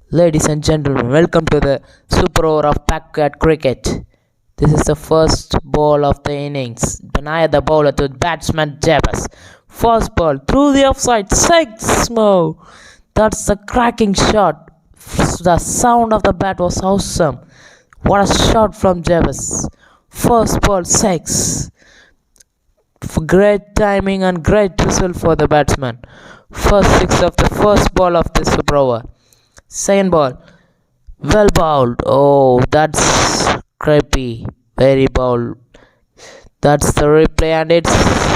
Ladies and gentlemen, welcome to the super over of backyard cricket. This is the first ball of the innings. Benaya the bowler to batsman Jabez. First ball through the offside, six more. That's the cracking shot. The sound of the bat was awesome. What a shot from Jabez. First ball, six. Great timing and great whistle for the batsman. First six of the first ball of the super over. Second ball, well bowled. Oh, that's creepy. Very bowled. That's the replay, and it's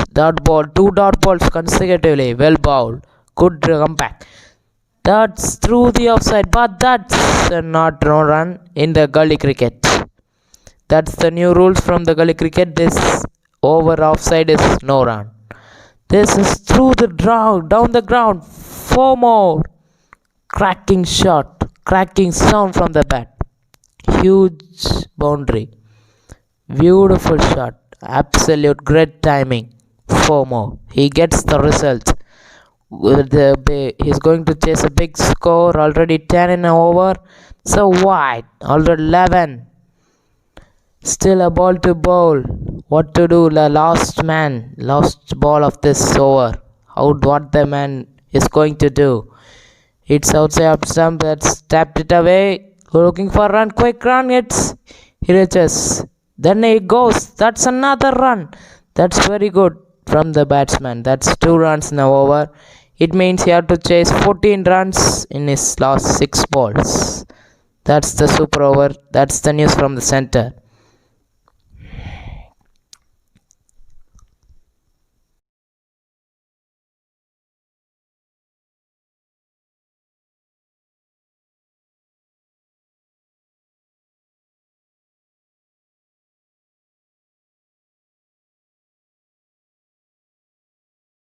dot ball. Two dot balls consecutively. Well bowled. Good comeback. That's through the offside, but that's not no run in the gully cricket. That's the new rules from the gully cricket. This over offside is no run. This is through the ground, down the ground. Four more. Cracking shot, cracking sound from the bat. Huge boundary. Beautiful shot. Absolute great timing. Four more. He gets the result. He's going to chase a big score. Already 10 in an over. So wide. Already 11. Still a ball to bowl. What to do? The last man. Last ball of this over. What the man is going to do? It's outside up stump. That's tapped it away. Looking for a run. Quick run. He reaches. Then he goes. That's another run. That's very good from the batsman. That's 2 runs now over. It means he had to chase 14 runs in his last 6 balls. That's the super over. That's the news from the center.